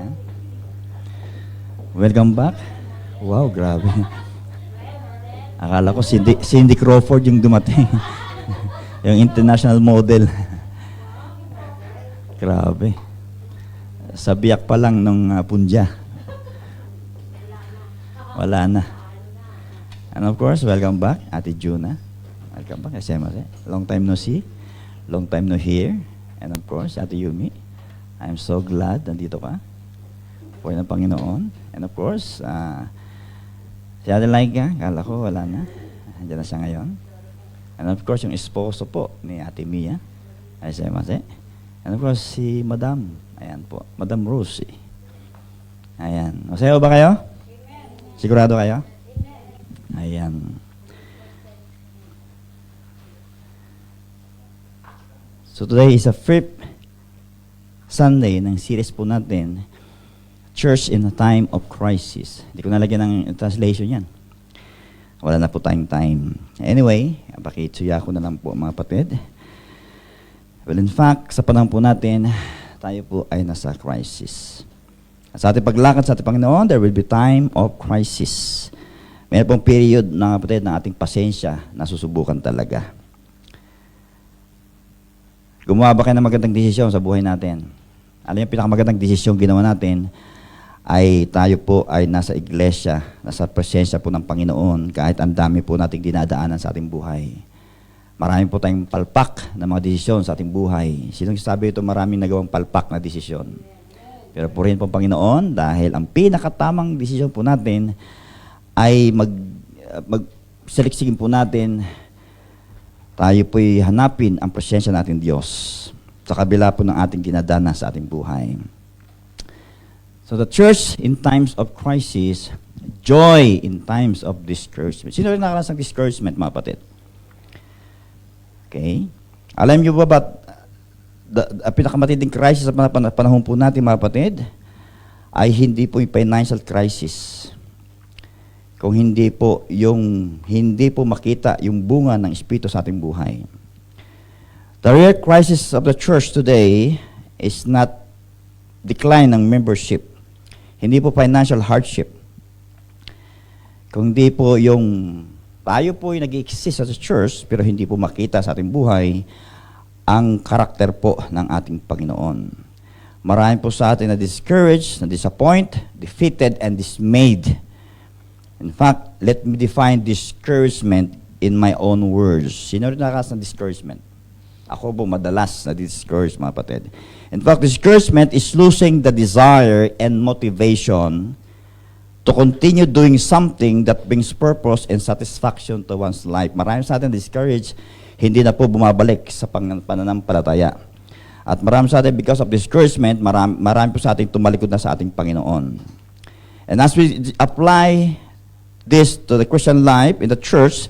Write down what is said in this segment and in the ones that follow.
Yan. Welcome back. Wow, grabe. Akala ko Cindy Crawford yung dumating. Yung international model. Grabe. Sa biyak pa lang ng punja. Wala na. And of course, welcome back, Ate Juna. Welcome back, SMRE. Long time no see. Long time no hear. And of course, Ate Yumi. I'm so glad nandito ka. For ng Panginoon. And of course, si Ate Laika, kala ko wala na. Andiyan na siya ngayon. And of course, yung esposo po ni Ate Mia. SMRE. And of course, si Madam. Ayan po, Madam Rosie. Ayan. Masayaw ba kayo? Sigurado kayo? Ayan. So today is a fifth Sunday ng series po natin, Church in a Time of Crisis. Hindi ko nalagyan ng translation yan. Wala na po tayong time. Anyway, pakitsuya ko na lang po mga kapatid. Well, in fact, sa panahon po natin, tayo po ay nasa crisis. At sa ating paglakad sa ating Panginoon, there will be time of crisis. Mayroon pong period na kapatid ng ating pasensya na susubukan talaga. Gumawa ba kayo ng magandang desisyon sa buhay natin? Alam yung pinakamagandang desisyon ginawa natin ay tayo po ay nasa iglesia, nasa presensya po ng Panginoon kahit ang dami po nating dinadaanan sa ating buhay. Marami po tayong palpak na mga desisyon sa ating buhay. Sinong sabi ito maraming nagawang palpak na desisyon? Pero purihin po ang Panginoon dahil ang pinakatamang desisyon po natin ay magsaliksikin po natin, tayo po'y hanapin ang presensya natin Diyos sa kabila po ng ating dinadana sa ating buhay. So the church in times of crisis, joy in times of discouragement. Sino rin nakaranas ng discouragement, mga kapatid? Okay? Alam niyo ba ang pinakamatinding crisis sa panahon po natin, mga kapatid, ay hindi po yung financial crisis. Kung hindi po makita yung bunga ng Espiritu sa ating buhay. The real crisis of the church today is not decline ng membership. Hindi po financial hardship. Kung hindi po yung tayo po yung nag-exist sa church pero hindi po makita sa ating buhay ang karakter po ng ating Panginoon. Marami po sa atin na discouraged, na disappoint, defeated, and dismayed. In fact, let me define discouragement in my own words. Sino rin nakakalas ng discouragement? Ako po madalas na discouraged, mga kapatid. In fact, discouragement is losing the desire and motivation to continue doing something that brings purpose and satisfaction to one's life. Marami sa atin discouraged, hindi na po bumabalik sa pananampalataya. At marami sa atin, because of discouragement, marami po sa atin tumalikod na sa ating Panginoon. And as we apply this to the Christian life in the church,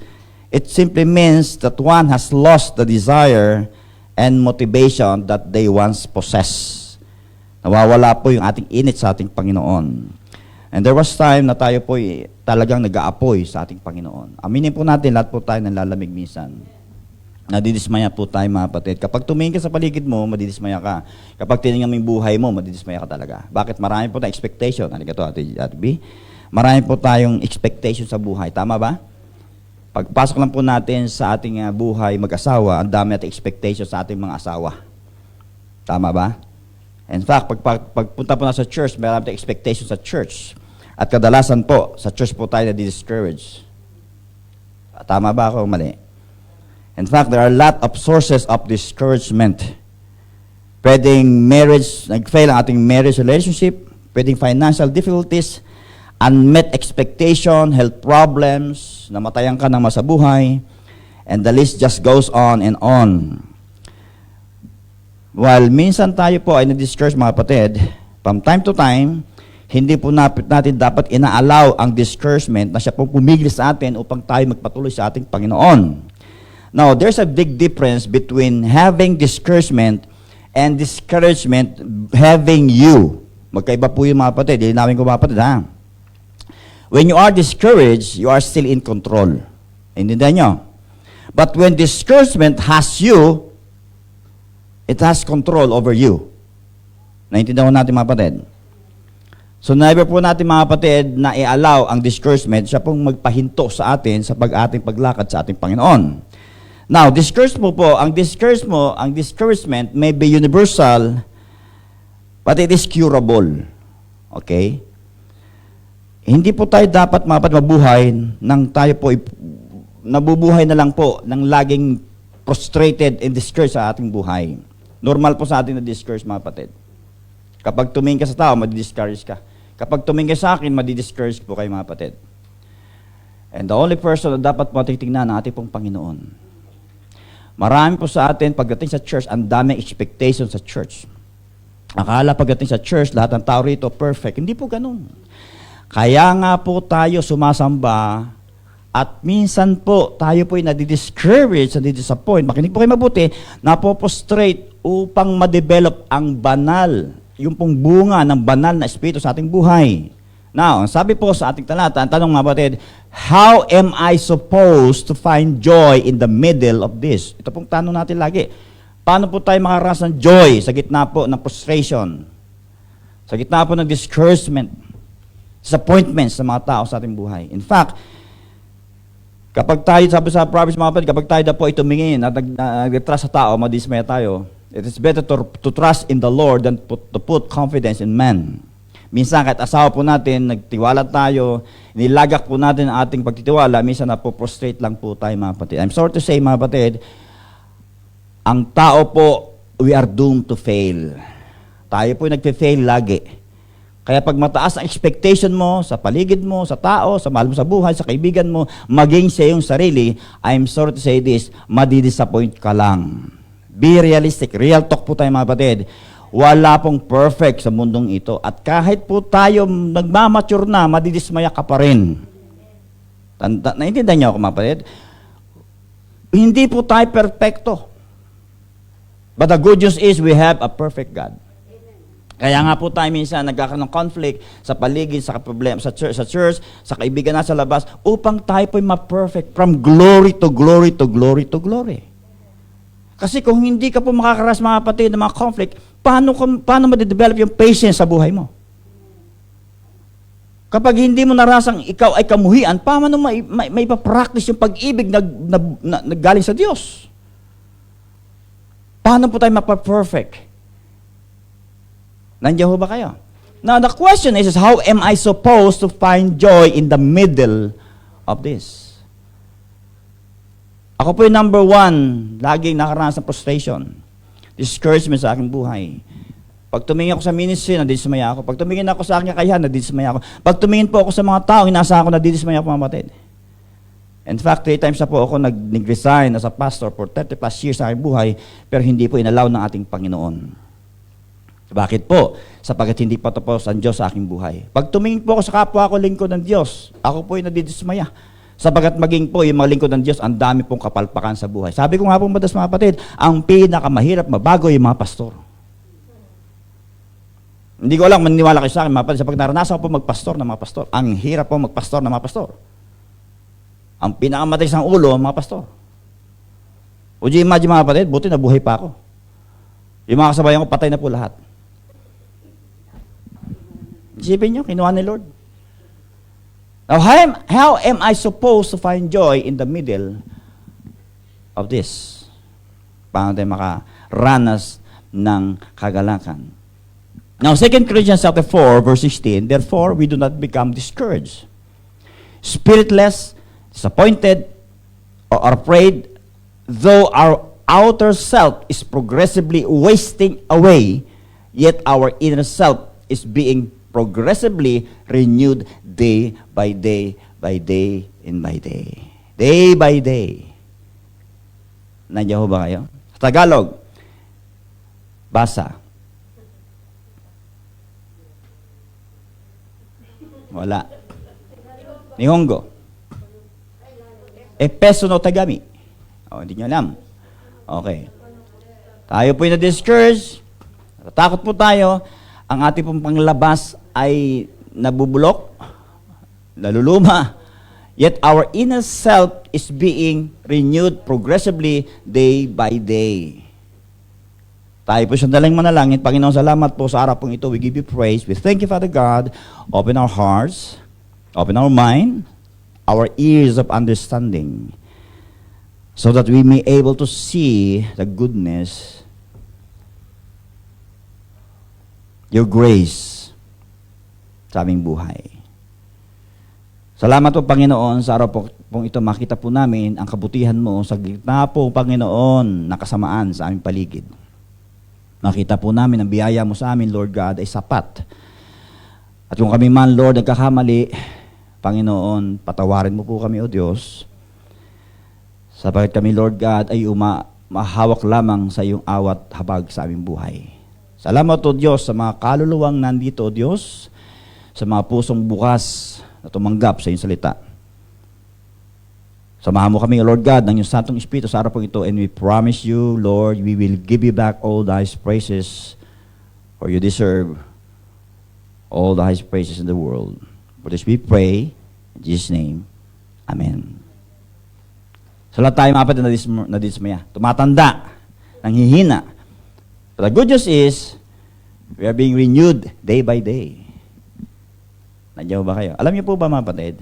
it simply means that one has lost the desire and motivation that they once possessed. Nawawala po yung ating init sa ating Panginoon. And there was time na tayo po talagang nag-aapoy sa ating Panginoon. Aminin po natin, lahat po tayo nalalamig minsan. Nadidismaya po tayo, mga kapatid. Kapag tumingin ka sa paligid mo, madidismaya ka. Kapag tinignan mo yung buhay mo, madidismaya ka talaga. Bakit? Marami po tayong expectation. Ano ka to, Ate B? Marami po tayong expectation sa buhay. Tama ba? Pagpasok lang po natin sa ating buhay mag-asawa, ang dami natin expectation sa ating mga asawa. Tama ba? In fact, pagpunta po na sa church, marami tayong expectation sa church. At kadalasan po, sa church po tayo na-discourage. Tama ba ako? Mali. In fact, there are a lot of sources of discouragement. Pwedeng marriage, nag-fail ang ating marriage relationship. Pwedeng financial difficulties, unmet expectation, health problems, namatayan ka ng masabuhay, and the list just goes on and on. While minsan tayo po ay na-discourage, mga kapatid, from time to time, hindi po natin dapat ina-allow ang discouragement na siya po pumigil sa atin upang tayo magpatuloy sa ating Panginoon. Now, there's a big difference between having discouragement and discouragement having you. Magkaiba po yung mga kapatid. Linawin ko, mga kapatid, ha? When you are discouraged, you are still in control. Intindihan nyo? But when discouragement has you, it has control over you. Naintindihan natin, mga kapatid. So never po natin mga kapatid na i-allow ang discouragement, siya pong magpahinto sa atin sa ating paglakad sa ating Panginoon. Now, ang discouragement may be universal, but it is curable. Okay? Hindi po tayo dapat mga kapatid mabuhay nang tayo po nabubuhay na lang po ng laging frustrated and discouraged sa ating buhay. Normal po sa atin na discourage mga kapatid. Kapag tumingin ka sa tao, madi-discourage ka. Kapag tumingin sa akin, madi-discourage po kayo mga kapatid. And the only person na dapat po titingnan ang ating pong Panginoon. Marami po sa atin, pagdating sa church, ang daming expectation sa church. Akala pagdating sa church, lahat ng tao rito perfect. Hindi po ganun. Kaya nga po tayo sumasamba at minsan po tayo po ay nadi-discourage, nadi-disappoint. Makinig po kayo mabuti, napoprostrate upang ma-develop ang banal, yung pong bunga ng banal na espiritu sa ating buhay. Now, sabi po sa ating talata, ang tanong mga batid, how am I supposed to find joy in the middle of this? Ito pong tanong natin lagi. Paano po tayo makaranas ng joy sa gitna po ng frustration? Sa gitna po ng discouragement, disappointments sa mga tao sa ating buhay. In fact, kapag tayo, sabi sa Proverbs mga kapatid, kapag tayo na po ay tumingin at nag-trust sa tao, madismaya tayo, it is better to trust in the Lord than to put confidence in man. Minsan, kahit asawa po natin, nagtiwala tayo, nilagak po natin ang ating pagtitiwala, minsan napoprostrate lang po tayo mga kapatid. I'm sorry to say mga kapatid, ang tao po, we are doomed to fail. Tayo po nagpe-fail lagi. Kaya pag mataas ang expectation mo sa paligid mo, sa tao, sa mahal mo sa buhay, sa kaibigan mo, maging sa iyong sarili, I'm sorry to say this, madi-disappoint ka lang. Be realistic. Real talk po tayo mga batid. Wala pong perfect sa mundong ito. At kahit po tayo nagmamature na, madidismaya ka pa rin. Naintindihan niyo ako mga batid? Hindi po tayo perfecto. But the good news is we have a perfect God. Kaya nga po tayo minsan nagkakaroon ng conflict sa paligid, sa problema, sa church, sa kaibigan na sa labas, upang tayo po'y ma-perfect from glory to glory to glory to glory. Kasi kung hindi ka po makakaras mga kapatid ng mga conflict, paano ma-develop yung patience sa buhay mo? Kapag hindi mo narasang ikaw ay kamuhian, paano may pa-practice yung pag-ibig na galing sa Diyos? Paano po tayo mapa-perfect? Nandiyan ho ba kayo? Now, the question is how am I supposed to find joy in the middle of this? Ako po yung number one, laging nakaranas ng frustration, discouragement sa aking buhay. Pag tumingin ako sa ministry, nadidismaya ako. Pag tumingin ako sa aking kakayahan, nadidismaya ako. Pag tumingin po ako sa mga tao, inaasahan ko, nadidismaya ako mga batid. In fact, 3 times na po ako nag-resign as a pastor for 30 plus years sa aking buhay, pero hindi po inalaw ng ating Panginoon. Bakit po? Sapagkat hindi pa tapos ang Diyos sa aking buhay. Pag tumingin po ako sa kapwa ko lingkod ng Diyos, ako po ay nadidismaya. Sapagkat maging po yung mga lingkod ng Diyos, ang dami pong kapalpakan sa buhay. Sabi ko nga po mga kapatid, ang pinakamahirap mabago yung mga pastor. Hindi ko alam, maniniwala kayo sa akin mga kapatid, sapagkat naranasan ko po magpastor ng mga pastor. Ang hirap po magpastor ng mga pastor. Ang pinakamatigas ng ulo, mga pastor. Would you imagine mga kapatid, buti nabuhay pa ako. Yung mga kasabayan ko, patay na po lahat. Isipin nyo, kinuha ni Lord. Now, how am I supposed to find joy in the middle of this? Paano tayo makaranas ng kagalakan? Now, 2 Corinthians chapter 4, verse 16, therefore, we do not become discouraged, spiritless, disappointed, or afraid, though our outer self is progressively wasting away, yet our inner self is being progressively renewed day by day, by day, and by day. Day by day. Nandiyan ho ba kayo? Sa Tagalog, basa. Wala. Nihongo. Epeso no tagami. Hindi nyo alam. Okay. Tayo po yung na-discourage. Takot po tayo. Ang ating pong panglabas ay nabubulok, naluluma. Yet our inner self is being renewed progressively day by day. Tayo po sandaling manalangin. Panginoon, salamat po sa araw pong ito. We give you praise. We thank you, Father God. Open our hearts, open our mind, our ears of understanding, so that we may able to see the goodness, your grace sa aming buhay. Salamat po, Panginoon, sa araw pong ito makita po namin ang kabutihan mo sa gitna po, Panginoon, na kasamaan sa aming paligid. Makita po namin ang biyaya mo sa amin, Lord God, ay sapat. At kung kami man, Lord, nagkakamali, Panginoon, patawarin mo po kami, O Diyos. Sapagkat kami, Lord God, ay mahawak lamang sa iyong awat habag sa aming buhay. Salamat, O Diyos, sa mga kaluluwang nandito, O Diyos, sa mga pusong bukas na tumanggap sa iyong salita. Samahan mo kami, Lord God, ng iyong Santong Espiritu sa araw po ito, and we promise you, Lord, we will give you back all the highest praises, for you deserve all the highest praises in the world. For this we pray, in Jesus' name, Amen. So lahat tayo mga kapatid na dismaya, tumatanda, nanghihina. But the good news is, we are being renewed day by day. Nandiyan ba kayo? Alam niyo po ba mga kapatid,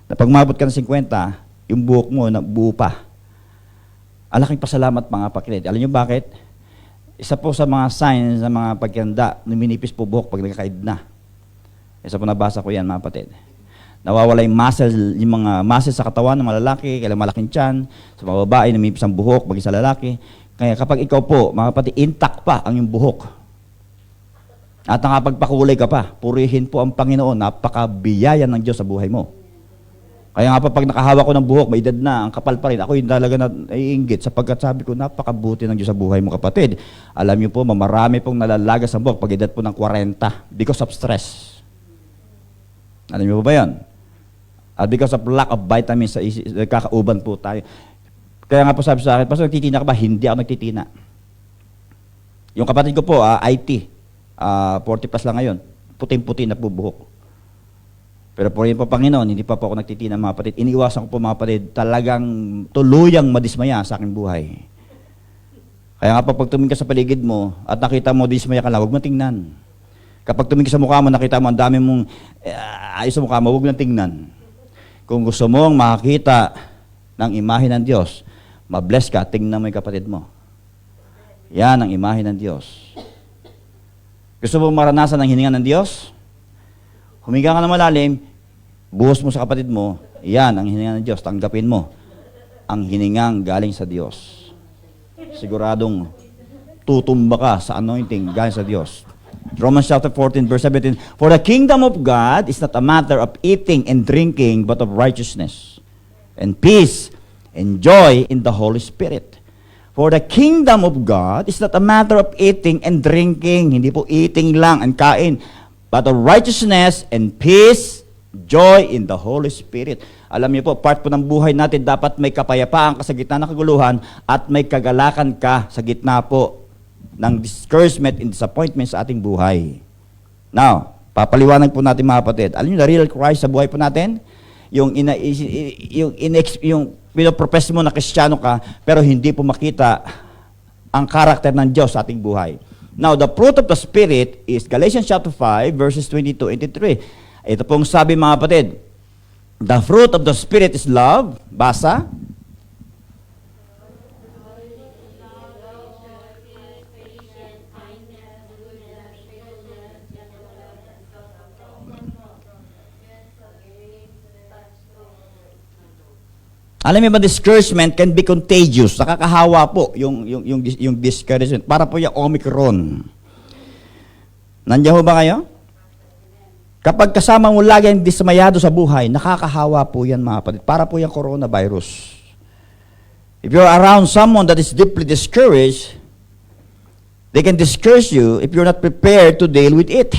na pag mabot ka ng 50, yung buhok mo, buo pa. Alaking pasalamat mga kapatid. Alam niyo bakit? Isa po sa mga signs ng mga pagkanda, numinipis po buhok pag nagkakaid na. Isa po nabasa ko yan mga kapatid. Nawawala yung mga muscle sa katawan ng malalaki, kailang malaking tiyan, sa mga babae, namipis ang buhok, bagay sa lalaki. Kaya kapag ikaw po, mga kapatid, intact pa ang iyong buhok. At nakapagpakulay ka pa, purihin po ang Panginoon, napakabiyaya ng Diyos sa buhay mo. Kaya nga pa pag nakahawak ko ng buhok, may edad na, ang kapal pa rin, ako yung talaga naiinggit sapagkat sabi ko, napakabuti ng Diyos sa buhay mo kapatid. Alam niyo po, marami pong nalalagas ang buhok pag edad po ng 40 because of stress. Alam niyo po ba yan? At because of lack of vitamins, kakauban po tayo. Kaya nga po sabi sa akin, Pastor, nagtitina ka ba? Hindi ako nagtitina. Yung kapatid ko po, IT, 40 plus lang ngayon, puting-puti na po buhok. Pero po rin po, Panginoon, hindi pa po ako nagtitina mga kapatid. Iniiwasan ko po mga kapatid, talagang tuluyang madismaya sa aking buhay. Kaya nga po, pag tumingin ka sa paligid mo at nakita mo, dismaya ka lang, huwag mo tingnan. Kapag tumingin ka sa mukha mo, nakita mo, ang dami mong ayos sa mukha mo, huwag mo tingnan. Kung gusto mong makakita ng imahe ng Diyos, mabless ka, tingnan mo yung kapatid mo. Yan ang imahe ng Diyos. Gusto mong maranasan ang hininga ng Diyos? Huminga ka na malalim, buhos mo sa kapatid mo, yan ang hininga ng Diyos, tanggapin mo ang hiningang galing sa Diyos. Siguradong tutumba ka sa anointing galing sa Diyos. Romans chapter 14, verse 17, for the kingdom of God is not a matter of eating and drinking, but of righteousness and peace and joy in the Holy Spirit. For the kingdom of God is not a matter of eating and drinking, hindi po eating lang and kain, but of righteousness and peace, joy in the Holy Spirit. Alam niyo po, part po ng buhay natin, dapat may kapayapaan ka sa gitna ng kaguluhan at may kagalakan ka sa gitna po ng discouragement and disappointment sa ating buhay. Now, papaliwanag po natin mga kapatid. Alam niyo, the real Christ sa buhay po natin, yung pinoprofess mo na Kristiyano ka, pero hindi po makita ang karakter ng Diyos sa ating buhay. Now, the fruit of the Spirit is Galatians chapter 5, verses 22 and 23. Ito pong sabi mga kapatid, the fruit of the Spirit is love, basa. Alam niyo ba, discouragement can be contagious. Nakakahawa po yung discouragement. Para po yung Omicron. Nandiyan ho ba kayo? Kapag kasama mo lagi ang dismayado sa buhay, nakakahawa po yan mga kapatid. Para po yung coronavirus. If you're around someone that is deeply discouraged, they can discourage you if you're not prepared to deal with it.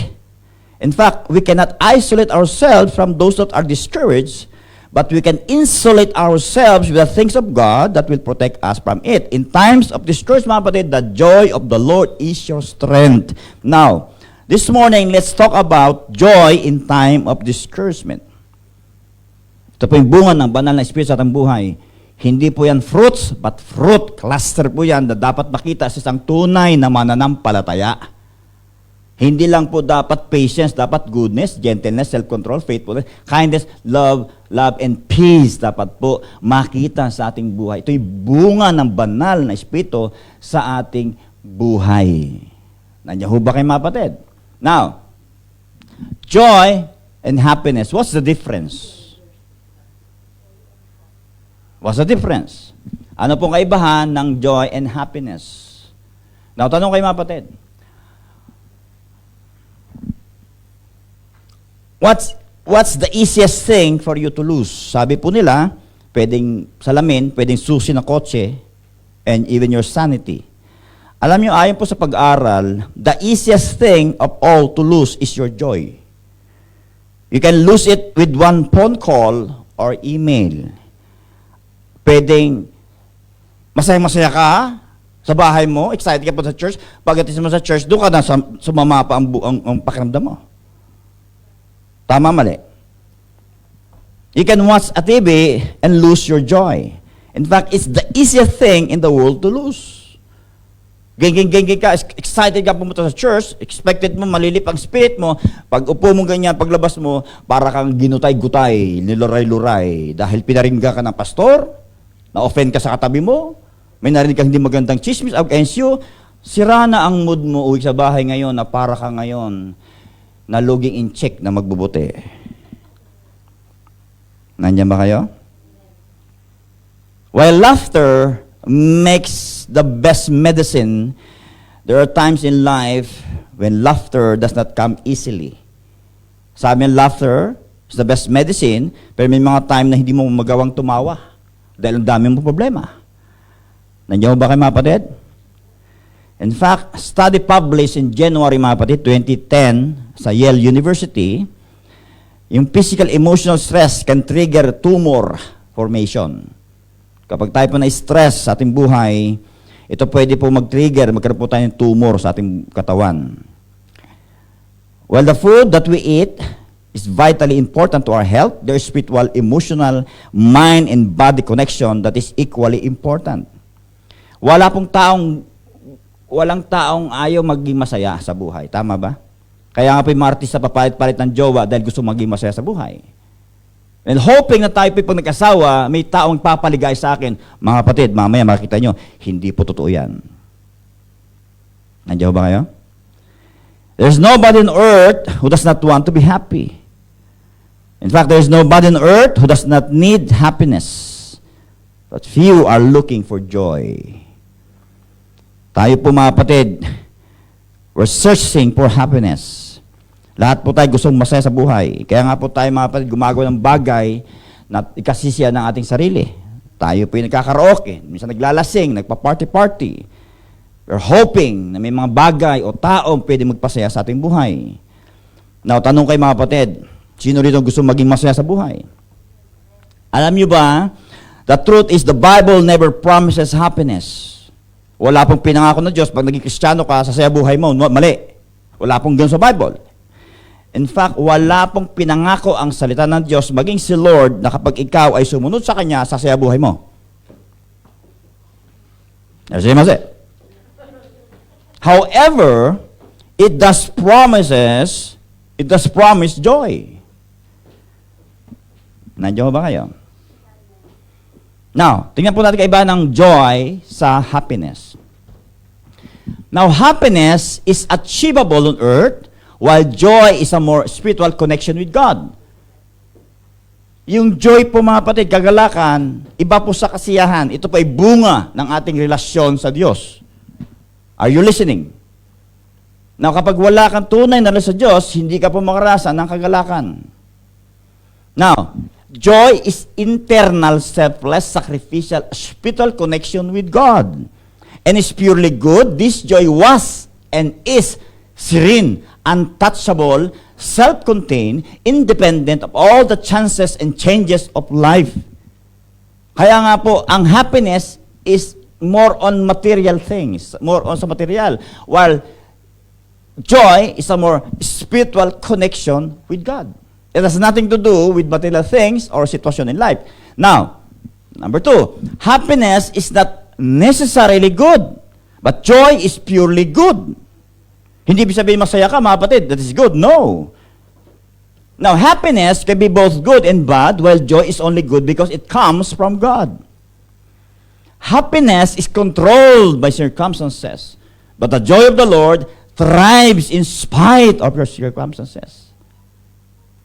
In fact, we cannot isolate ourselves from those that are discouraged, but we can insulate ourselves with the things of God that will protect us from it. In times of discouragement, mga kapatid, the joy of the Lord is your strength. Now, this morning, let's talk about joy in time of discouragement. Ito po yung bunga ng banal na Espiritu sa ating buhay. Hindi po yan fruits, but fruit cluster po yan na dapat makita sa isang tunay na mananampalataya. Hindi lang po dapat patience, dapat goodness, gentleness, self-control, faithfulness, kindness, love, and peace dapat po makita sa ating buhay. Ito'y bunga ng banal na espiritu sa ating buhay. Nandiyan ho ba kayo mga kapatid? Now, joy and happiness, what's the difference? What's the difference? Ano pong kaibahan ng joy and happiness? Now, tanong kayo mga kapatid. What's the easiest thing for you to lose? Sabi po nila, pwedeng salamin, pwedeng susi na kotse, and even your sanity. Alam niyo, ayon po sa pag-aaral, the easiest thing of all to lose is your joy. You can lose it with one phone call or email. Pwedeng masaya-masaya ka sa bahay mo, excited ka po sa church, pagdating mo sa church, doon ka na sumama pa ang pakiramdam mo. Tama, mali. You can watch a TV and lose your joy. In fact, it's the easiest thing in the world to lose. Geng ka, excited ka pumunta sa church, expected mo malilip ang spirit mo, pag upo mo ganyan, paglabas mo, para kang ginutay-gutay, niluray-luray, dahil pinaringga ka ng pastor, na-offend ka sa katabi mo, may narinig kang hindi magandang chismis against you, sira na ang mood mo uwi sa bahay ngayon na para ka ngayon na loging in check na magbubuti. Nandiyan ba kayo? While laughter makes the best medicine, there are times in life when laughter does not come easily. Sabi ng laughter is the best medicine, pero may mga time na hindi mo magawang tumawa. Dahil ang dami mong problema. Nandiyan ba kayo mga kapatid? In fact, study published in January mga kapatid, 2010 sa Yale University, yung physical emotional stress can trigger tumor formation. Kapag tayo po na-stress sa ating buhay, ito pwede po mag-trigger, magkaroon po tayo ng tumor sa ating katawan. Well, the food that we eat is vitally important to our health. There is spiritual, emotional, mind, and body connection that is equally important. Walang taong ayaw maging masaya sa buhay. Tama ba? Kaya nga po yung mga artista papalit-palit ng jowa dahil gusto maging masaya sa buhay. And hoping na tayo po pag nag-asawa, may taong papaligay sa akin. Mga kapatid, mamaya makikita nyo, hindi po totoo yan. Nandiyan ba kayo? There's nobody on earth who does not want to be happy. In fact, there is nobody on earth who does not need happiness. But few are looking for joy. Tayo po mga kapatid, we're searching for happiness. Lahat po tayo gustong masaya sa buhay. Kaya nga po tayo mga kapatid, gumagawa ng bagay na ikasisiya ng ating sarili. Tayo po yung nagkakaraoke, minsan naglalasing, nagpa-party-party. We're hoping na may mga bagay o taong pwede magpasaya sa ating buhay. Now, tanong kayo mga kapatid, sino rito gusto maging masaya sa buhay? Alam niyo ba, the truth is the Bible never promises happiness. Wala pong pinangako ng Diyos, pag naging Kristiyano ka, sasaya buhay mo. Mali. Wala pong ganun sa Bible. In fact, wala pong pinangako ang salita ng Diyos, maging si Lord, na kapag ikaw ay sumunod sa Kanya, sasaya buhay mo. However, it does promise joy. Nandiyan ba kayo? Now, tingnan po natin kaiba ng joy sa happiness. Now, happiness is achievable on earth, while joy is a more spiritual connection with God. Yung joy po mga kapatid, kagalakan, iba po sa kasiyahan. Ito po ay bunga ng ating relasyon sa Diyos. Are you listening? Now, kapag wala kang tunay na relasyon sa Diyos, hindi ka po makarasan ng kagalakan. Now, joy is internal, selfless, sacrificial, spiritual connection with God. And is purely good. This joy was and is serene, untouchable, self-contained, independent of all the chances and changes of life. Kaya nga po, ang happiness is more on material things, more on sa material, while joy is a more spiritual connection with God. It has nothing to do with material things or situation in life. Now, Number 2, happiness is not necessarily good, but joy is purely good. Hindi ibig sabihin masaya ka, mga kapatid, that is good. No. Now, happiness can be both good and bad, while joy is only good because it comes from God. Happiness is controlled by circumstances, but the joy of the Lord thrives in spite of your circumstances.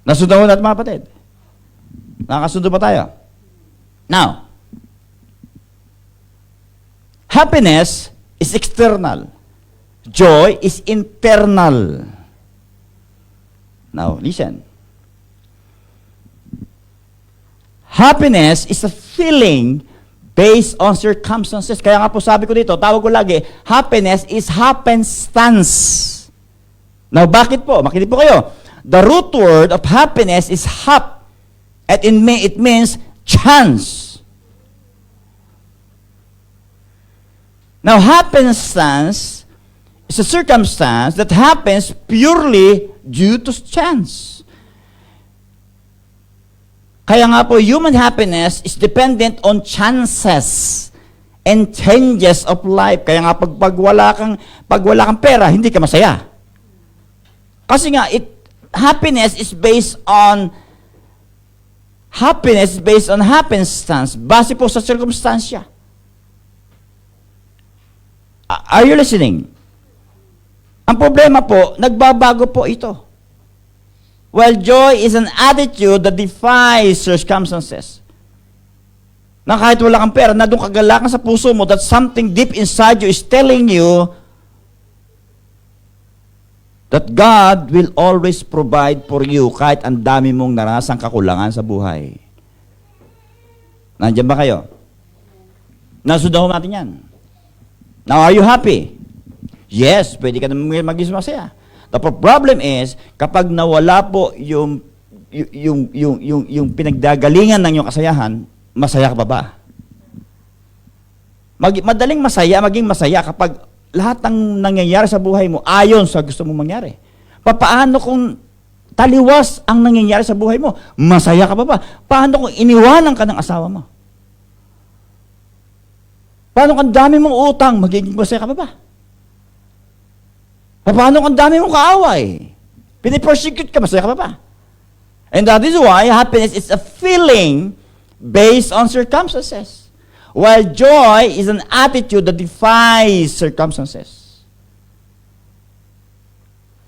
Nasunod natin, mga kapatid. Nakakasundo ba tayo? Now, happiness is external. Joy is internal. Now, listen. Happiness is a feeling based on circumstances. Kaya nga po sabi ko dito, tawag ko lagi, happiness is happenstance. Now, bakit po? Makinig po kayo. The root word of happiness is hap. At it means chance. Now, happenstance is a circumstance that happens purely due to chance. Kaya nga po, human happiness is dependent on chances and changes of life. Kaya nga pag wala kang pera, hindi ka masaya. Kasi nga, happiness is based on happenstance. Base po sa circumstansya. Are you listening? Ang problema po, nagbabago po ito. While joy is an attitude that defies circumstances. Na kahit wala kang pera, na doon kagalakan sa puso mo that something deep inside you is telling you that God will always provide for you kahit ang dami mong narasang kakulangan sa buhay. Nandiyan ba kayo? Nasundan natin yan. Now, are you happy? Yes, pwede ka naman maging masaya. The problem is, kapag nawala po yung pinagdagalingan ng iyong kasayahan, masaya ka pa ba? Madaling maging masaya kapag lahat ng nangyayari sa buhay mo ayon sa gusto mong mangyari. Paano kung taliwas ang nangyayari sa buhay mo? Masaya ka pa ba? Paano kung iniwanan ka ng asawa mo? Paano kung dami mong utang, magiging masaya ka pa ba? Paano kung dami mong kaaway? Pinipersecute ka, masaya ka pa ba? And that is why happiness is a feeling based on circumstances. While joy is an attitude that defies circumstances.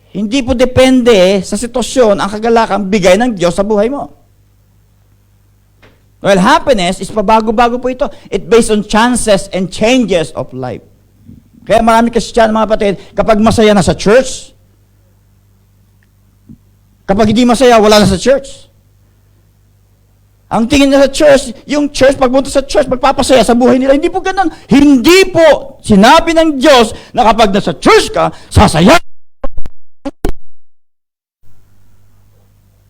Hindi po depende sa sitwasyon ang kagalakan bigay ng Diyos sa buhay mo. Well, happiness is pabago-bago po ito. It based on chances and changes of life. Kaya marami Kristiyano, mga kapatid, kapag masaya na sa church, kapag hindi masaya, wala na sa church. Ang tingin na sa church, yung church, pagpunta sa church, magpapasaya sa buhay nila. Hindi po ganun. Hindi po sinabi ng Diyos na kapag nasa church ka, sasaya.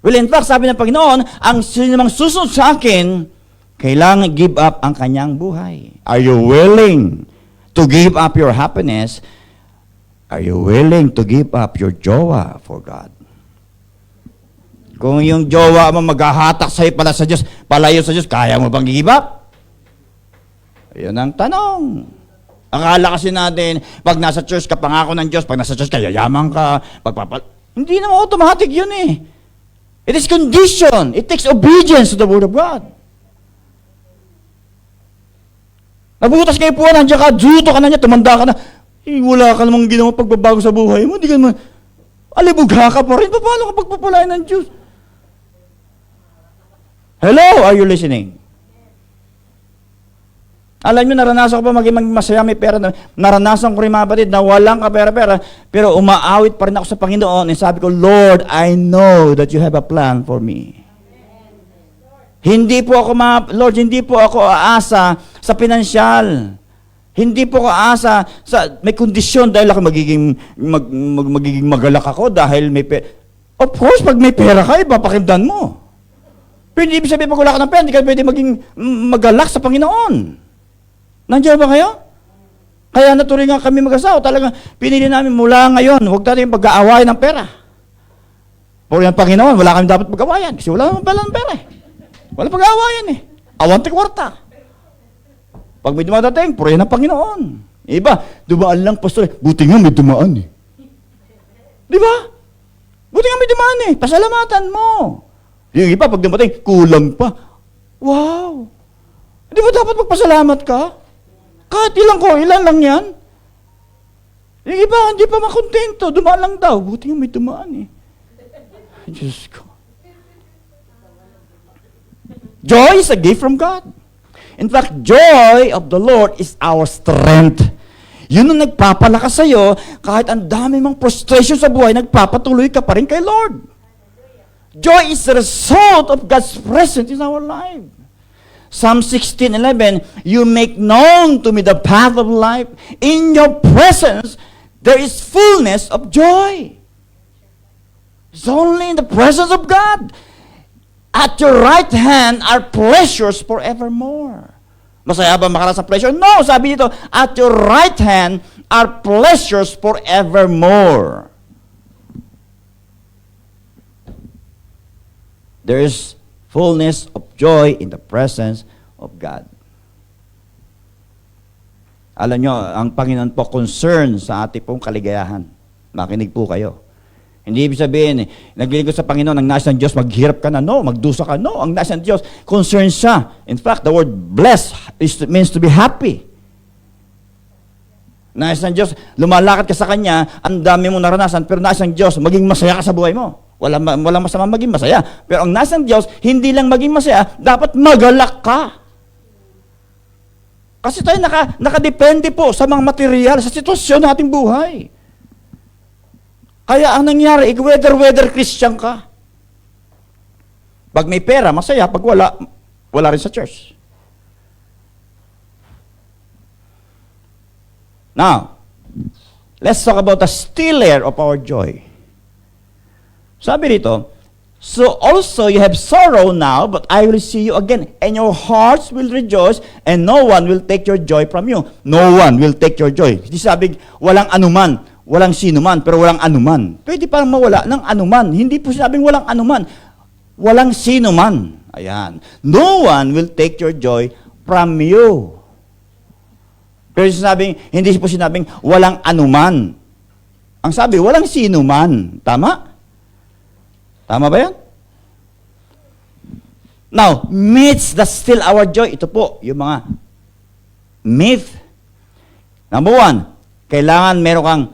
Well, in fact, sabi ng Panginoon, ang sinumang susunod sa akin, kailangan give up ang kanyang buhay. Are you willing to give up your happiness? Are you willing to give up your jowa for God? Kung yung jowa mo maghahatak sa'yo pala sa Diyos, palayo sa Diyos, kaya mo bang give up? Ayun ang tanong. Akala kasi natin, pag nasa church ka, pangako ng Diyos, pag nasa church ka, yayaman ka, hindi naman automatic yun eh. It is condition. It takes obedience to the Word of God. Nabutas kayo po, nandiyan ka, juto ka na niya, tumanda ka na, wala ka namang ginawang pagbabago sa buhay mo, hindi ka naman, alibugha ka pa rin, paano ka pagpapalain ng Diyos? Hello, are you listening? Alam nyo, naranasan ko pa maging masaya, may pera. Naranasan ko rin, mga batid, na walang kapera-pera, pero umaawit pa rin ako sa Panginoon, and sabi ko, Lord, I know that you have a plan for me. Hindi po ako, Lord, hindi po ako aasa sa pinansyal. Hindi po ako aasa sa may kondisyon dahil ako magiging magalak ako dahil may pera. Of course, pag may pera ka, ipapakimdan mo. Pero hindi ibig sabihin, pag wala ka ng pera, hindi ka pwede maging magalak sa Panginoon. Nandiyan ba kayo? Kaya naturingan kami mag-asawa. Talagang pinili namin mula ngayon, huwag natin pag-aawayan ng pera. Pero yung Panginoon, wala kami dapat pag-aawayan. Kasi wala naman pala ng pera eh. Wala pag-aawayan eh. Awante kwarta. Pag may dumadating, purihin ng Panginoon. Iba, dumaan lang, pastor. Buti nga may dumaan eh. Di ba? Buti nga may dumaan eh. Pasalamatan mo. Yung iba, pag dumating, kulang pa. Wow! Di ba dapat magpasalamat ka? Kahit ilan lang yan. Yung iba, hindi pa makontento. Dumaan lang daw. Buti nga may dumaan eh. Diyos ko. Joy is a gift from God. In fact, joy of the Lord is our strength. Yun ang nagpapalakas sa'yo, kahit ang dami mong frustration sa buhay, nagpapatuloy ka pa rin kay Lord. Joy is the result of God's presence in our life. Psalm 16:11, you make known to me the path of life. In your presence, there is fullness of joy. It's only in the presence of God. At your right hand are pleasures forevermore. Masaya ba makaranas sa pleasure? No, sabi dito, at your right hand are pleasures forevermore. There is fullness of joy in the presence of God. Alam nyo, ang Panginoon po concern sa ating pong kaligayahan. Makinig po kayo. Hindi ibig sabihin, naglilingkod sa Panginoon, ang nais ng Diyos, maghirap ka na, no, magdusa ka, no. Ang nais ng Diyos, concerned siya. In fact, the word blessed means to be happy. Nais ng Diyos, lumalakad ka sa Kanya, ang dami mong naranasan, pero nais ng Diyos, maging masaya ka sa buhay mo. Walang masama maging masaya. Pero ang nais ng Diyos, hindi lang maging masaya, dapat magalak ka. Kasi tayo nakadepende po sa mga material, sa sitwasyon ng ating buhay. Kaya ang nangyari, whether Christian ka. Pag may pera, masaya. Pag wala rin sa church. Now, let's talk about the stealer of our joy. Sabi dito, so also you have sorrow now, but I will see you again, and your hearts will rejoice, and no one will take your joy from you. No one will take your joy. Hindi sabi, walang anuman. Walang sino man, pero walang anuman. Pwede parang mawala ng anuman. Hindi po sinabing walang anuman. Walang sino man. Ayan. No one will take your joy from you. Pero hindi po sinabing walang anuman. Ang sabi, walang sino man. Tama? Tama ba yan? Now, myths that steal our joy. Ito po, yung mga myth. Number one, kailangan meron kang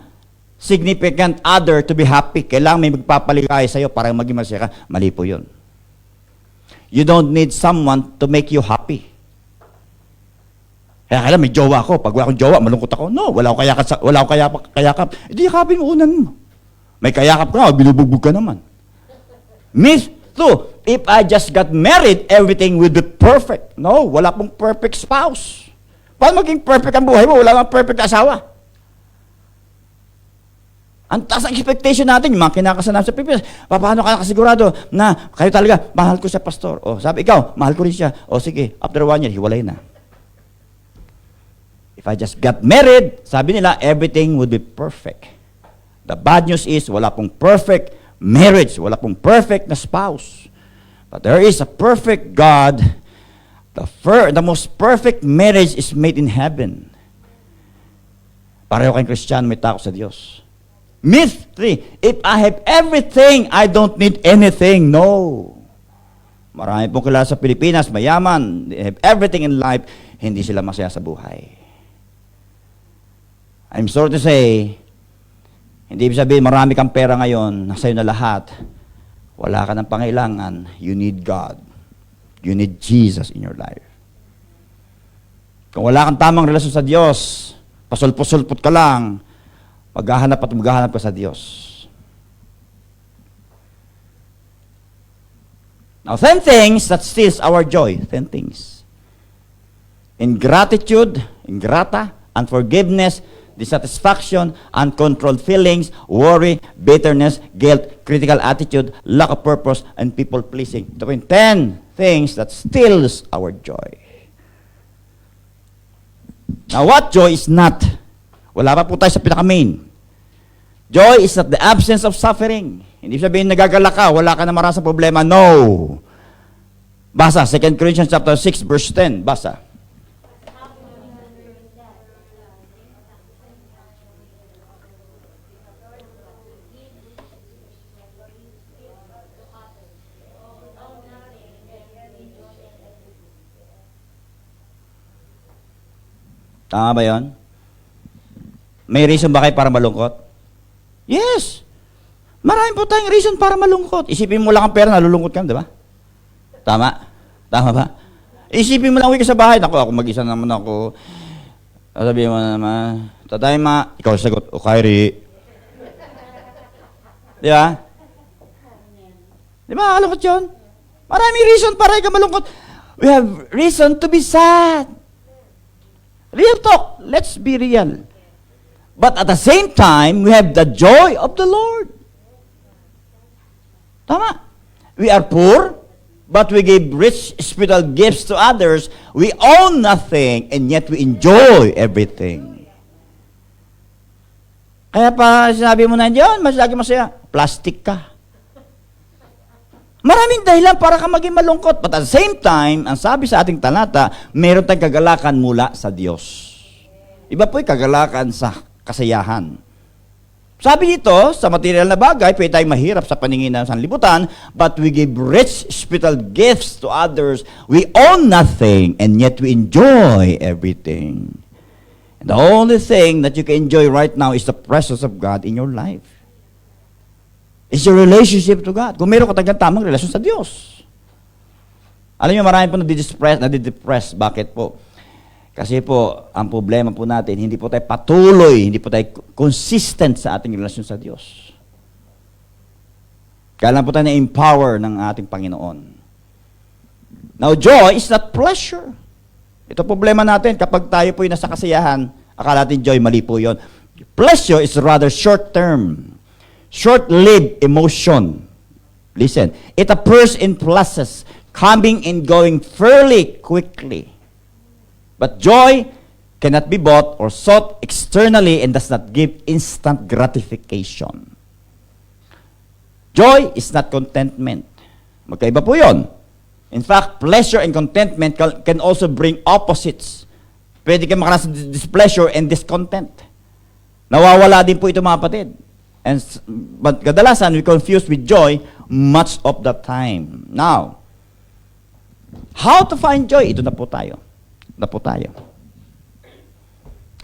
significant other to be happy. Kailangan may magpapaligaya sa'yo para maging masaya ka. Mali po yun. You don't need someone to make you happy. Kaya kailangan may jowa ako. Pag wala akong jowa, malungkot ako. No, wala akong kayakap. Hindi yakapin mo unan mo. May kayakap ka, binubugbog ka naman. Myth 2, if I just got married, everything will be perfect. No, wala pong perfect spouse. Paano maging perfect ang buhay mo? Wala kang perfect asawa. Ang taas ang expectation natin, yung mga kinakasal namin sa Pilipinas, paano ka nakasigurado na kayo talaga, mahal ko siya, pastor. O, sabi, ikaw, mahal ko rin siya. O, sige, after 1 year, hiwalay na. If I just got married, sabi nila, everything would be perfect. The bad news is, wala pong perfect marriage, wala pong perfect na spouse. But there is a perfect God. The most perfect marriage is made in heaven. Pareho kayong Kristiyano, may takot sa Diyos. Myth 3, if I have everything, I don't need anything. No. Marami pong kilala sa Pilipinas, mayaman, they have everything in life, hindi sila masaya sa buhay. I'm sorry to say, hindi ibig sabihin marami kang pera ngayon, nasa'yo na lahat, wala ka ng pangailangan, you need God. You need Jesus in your life. Kung wala kang tamang relasyon sa Diyos, pasulpot-sulpot ka lang, maghahanap ka sa Diyos. Now, 10 things that steals our joy. 10 things. Ingratitude, ingrata, unforgiveness, dissatisfaction, uncontrolled feelings, worry, bitterness, guilt, critical attitude, lack of purpose, and people-pleasing. Ito po yung 10 things that steals our joy. Now, what joy is not? Wala pa po tayo sa pinaka-main. Joy is not the absence of suffering. Hindi sabihin nagagala ka, wala ka na marasa problema. No. Basa, 2 Corinthians chapter 6, verse 10. Basa. Tama ba yun? May reason ba kayo para malungkot? Yes! Marami po tayong reason para malungkot. Isipin mo lang ang pera, nalulungkot ka, di ba? Tama? Tama ba? Isipin mo lang, uwi ka sa bahay. Ako mag-isa naman ako. Sabihin mo naman, tatay ma, ikaw sagot, o Kyrie. Di ba? Di ba, kalungkot yun? Maraming reason para ikaw malungkot. We have reason to be sad. Real talk. Let's be real. But at the same time, we have the joy of the Lord. Tama. We are poor, but we give rich spiritual gifts to others. We own nothing, and yet we enjoy everything. Kaya pa sinabi mo na diyan, mas lagi masaya, plastic ka. Maraming dahilan para ka maging malungkot. But at the same time, ang sabi sa ating talata, meron tayong kagalakan mula sa Diyos. Iba po yung kagalakan sa kasayahan. Sabi dito, sa material na bagay, pwede tayong mahirap sa paningin ng sanlibutan, but we give rich spiritual gifts to others. We own nothing, and yet we enjoy everything. And the only thing that you can enjoy right now is the presence of God in your life. It's your relationship to God. Kung meron ka talagang tamang relasyon sa Diyos. Alam niyo, marami po nadidepress. Bakit po? Kasi po, ang problema po natin, hindi po tayo patuloy, hindi po tayo consistent sa ating relasyon sa Diyos. Kailangan po tayo na-empower ng ating Panginoon. Now, joy is not pleasure. Ito problema natin, kapag tayo po yung nasa kasiyahan, akala natin joy, mali po yun. Pleasure is rather short-term, short-lived emotion. Listen, it appears in pluses, coming and going fairly quickly. But joy cannot be bought or sought externally and does not give instant gratification. Joy is not contentment. Magkaiba po yun. In fact, pleasure and contentment can also bring opposites. Pwede ka makaranas ng displeasure and discontent. Nawawala din po ito mga kapatid. But kadalasan, we confuse with joy much of the time. Now, how to find joy? Ito na po tayo.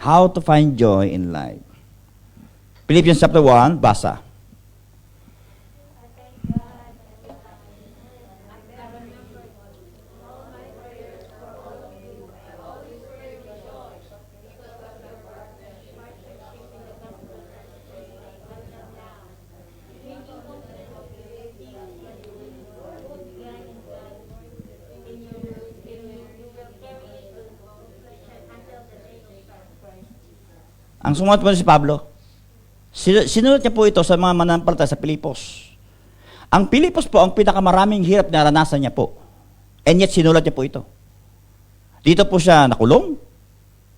How to find joy in life. Philippians chapter 1, basa. Ang sumunod po si Pablo, sinulat niya po ito sa mga mananampalataya sa Pilipos. Ang Pilipos po, ang pinakamaraming hirap na naranasan niya po. And yet, sinulat niya po ito. Dito po siya nakulong.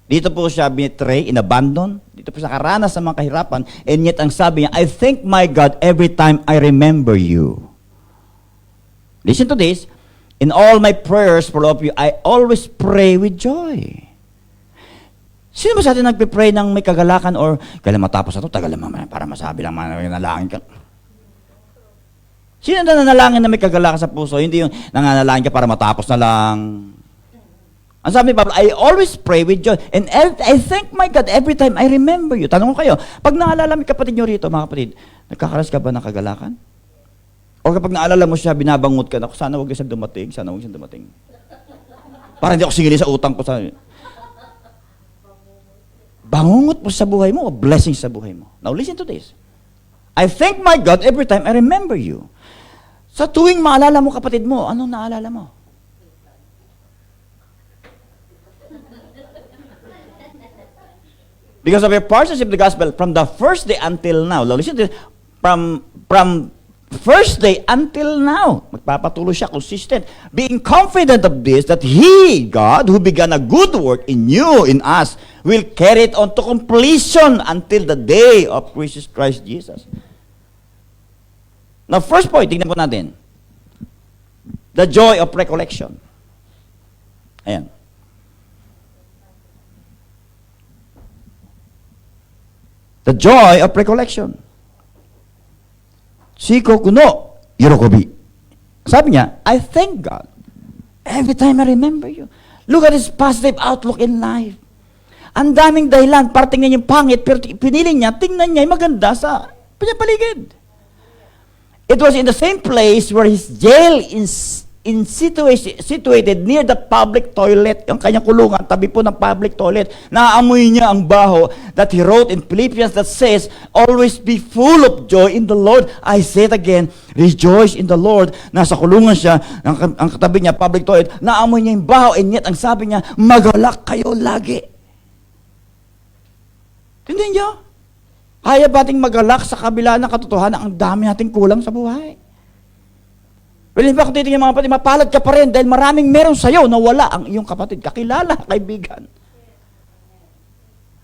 Dito po siya binitray, inabandon. Dito po siya karanas sa mga kahirapan. And yet, ang sabi niya, I thank my God every time I remember you. Listen to this. In all my prayers for all of you, I always pray with joy. Sino ba sa atin nagpipray ng may kagalakan or kailan matapos na ito, tagal naman para masabi lang nanalangin ka? Sino na nanalangin na may kagalakan sa puso? Hindi yung nananalangin ka para matapos na lang. Ang sabi ni Pablo, I always pray with joy. And I thank my God every time I remember you. Tanong ko kayo, pag naalala mo kapatid nyo rito, mga kapatid, nagkakaras ka ba ng kagalakan? O kapag naalala mo siya, binabangot ka na, sana huwag siyang dumating, sana huwag siyang dumating. Para hindi ako singili sa utang ko sa... Bangungot mo sa buhay mo o blessing sa buhay mo. Now listen to this. I thank my God every time I remember you. Sa tuwing maalala mo kapatid mo, anong naalala mo? Because of your partnership with the gospel from the first day until now. Now listen to this. From first day until now, magpapatuloy siya, consistent. Being confident of this, that He, God, who began a good work in you, in us, will carry it on to completion until the day of Christ Jesus. Now, first point, tingnan po natin. The joy of recollection. Ayan. The joy of recollection. Shiko kuno, yorokobi. Sabi niya, I thank God every time I remember you. Look at His positive outlook in life. Ang daming dahilan para tingnan yung pangit, pero pinili niya, tingnan niya yung maganda sa paligid. It was in the same place where his jail situated near the public toilet, yung kanyang kulungan, tabi po ng public toilet, naamoy niya ang baho that he wrote in Philippians that says, always be full of joy in the Lord. I say it again, rejoice in the Lord. Nasa kulungan siya, ang katabi niya, public toilet, naamoy niya yung baho, and yet ang sabi niya, magalak kayo lagi. Tingnan niyo, kaya ba ating magalak sa kabila ng katotohanan, ang dami nating kulang sa buhay? Well, hindi ba kung titingin mga kapatid, mapalad ka pa rin dahil maraming meron sa'yo na wala ang iyong kapatid, kakilala, kaibigan.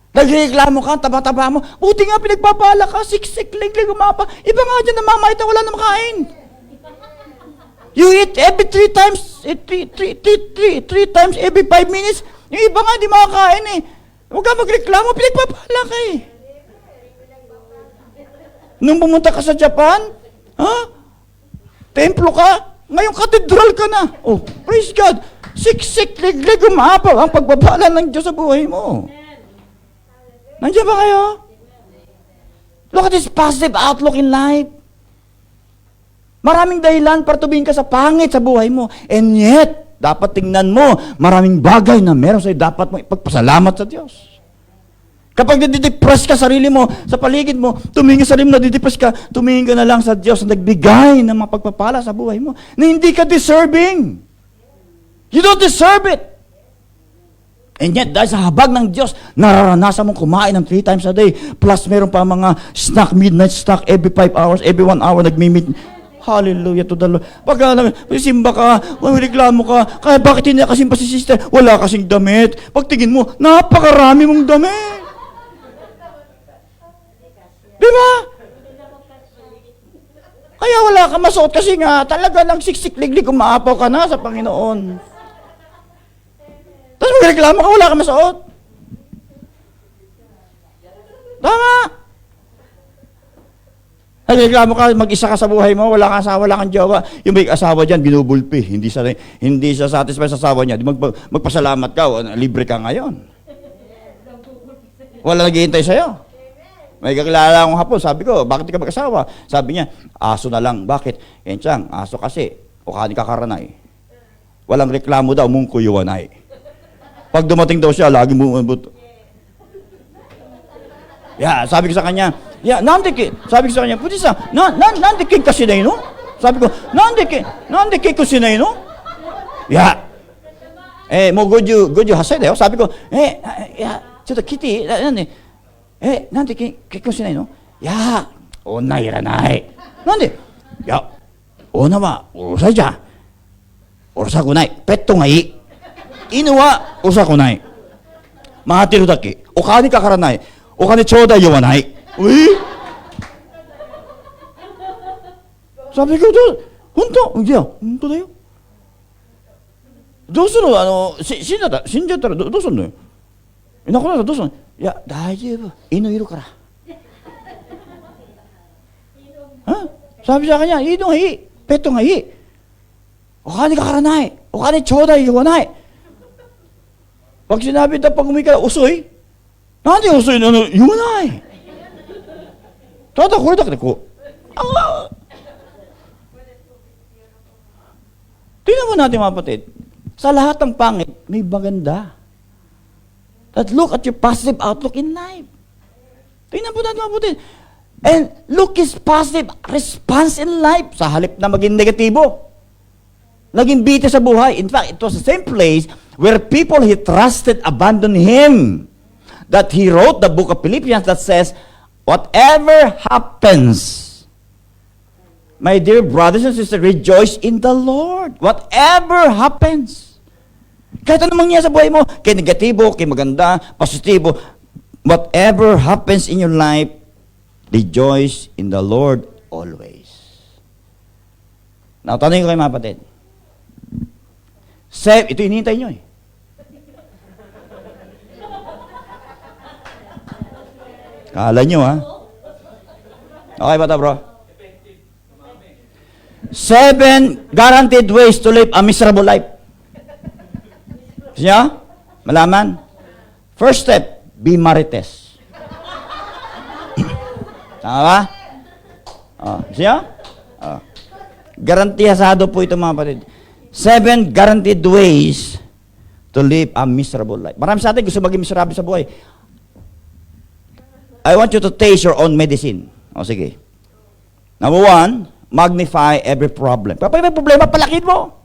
Nagreklamo ka, taba-taba mo, buti nga pinagpapala ka, siksik, liglig, umapa. Iba nga dyan, namamait na wala na makain. You eat every 3 times, 3 times every 5 minutes. Yung iba nga, di makakain eh. Huwag ka magreklamo, pinagpapala ka eh. Nung pumunta ka sa Japan, templo ka, ngayon katedral ka na. Oh, praise God. Siksik, liglig, umapaw ang pagbabala ng Diyos sa buhay mo. Nandiyan ba kayo? Look at this positive outlook in life. Maraming dahilan para tumingin ka sa pangit sa buhay mo. And yet, dapat tingnan mo, maraming bagay na meron sa'yo, dapat mo ipagpasalamat sa Diyos. Kapag nadidepress ka sarili mo, sa paligid mo, tumingin sa sarili mo, nadidepress ka, tumingin ka na lang sa Diyos na nagbigay ng mga pagpapala sa buhay mo na hindi ka deserving. You don't deserve it. And yet, dahil sa habag ng Diyos, nararanasan mong kumain ng 3 times a day, plus meron pa mga snack, midnight snack, every 5 hours, every 1 hour, nagmimit. Hallelujah to the Lord. Pagka simba ka, reklamo ka, kaya bakit hindi kasimba si sister? Wala kasing damit. Pagtingin mo, napakarami mong damit. Diba? Kaya wala ka masuot kasi nga talaga lang siksik-liglig umaapaw ka na sa Panginoon. Tapos magreklamo ka, wala ka masuot. Tama. Nagreklamo ka, mag-isa ka sa buhay mo, wala kang asawa, wala kang jowa. Yung may asawa dyan, binubulpi. Hindi siya satisfied sa asawa niya. Magpasalamat ka, libre ka ngayon. Wala naghihintay sa'yo. May kakilala akong hapon, sabi ko, bakit ka mag-asawa? Sabi niya, aso na lang. Bakit? Yan siyang, aso kasi, o kani kakaranay. Walang reklamo daw, mong kuyuanay. Pag dumating daw siya, lagi mo, sabi ko sa kanya, sabi ko sa kanya, puti sa, nande kin kasi na no? Sabi ko, nande kin kasi na no? Mo good you hasay dayo. Sabi ko,ちょっと来て、なんで結婚しないの？いや、女いらない。なんで？いや、女はうるさいじゃん。うるさくない。ペットがいい。犬はうるさくない。回ってるだけ。お金かからない。お金ちょうだい言わない。Sabi ko,本当だよ。どうするの？死んじゃったらどうするのよ？いなくなったらどうするの？いや、大丈夫。犬いるから。Sabi sa kanya, ino nga i. Peto nga i. O kani kakaranay. O kani choday iwanay. Pag sinabi na pag umika, usoy. Nandi usoy na iwanay. Tada ko rin da ko. Tingnan mo natin mga kapatid. Sa lahat ng pangit, may maganda. That look at your positive outlook in life. Tingnan po natin mga kapatid. And look his positive response in life. Sa halip na maging negatibo. Naging bitter sa buhay. In fact, it was the same place where people he trusted abandoned him. That he wrote the book of Philippians that says, whatever happens, my dear brothers and sisters, rejoice in the Lord. Whatever happens. Kahit anong mangyayari sa buhay mo, kay negatibo, kay maganda, positibo, whatever happens in your life, rejoice in the Lord always. Now, tanong ko kayo mga kapatid. Ito hinihintay nyo eh. Kala nyo ha? Okay ba ito bro? 7 guaranteed ways to live a miserable life. Gusto nyo? Malaman? First step, Be Marites. Tama ba? Siya? Garantiyasado po ito mga kapatid. 7 guaranteed ways to live a miserable life. Marami sa atin gusto maging miserable sa buhay. I want you to taste your own medicine. O sige. Number 1, magnify every problem. Kapag may problema, palakin mo.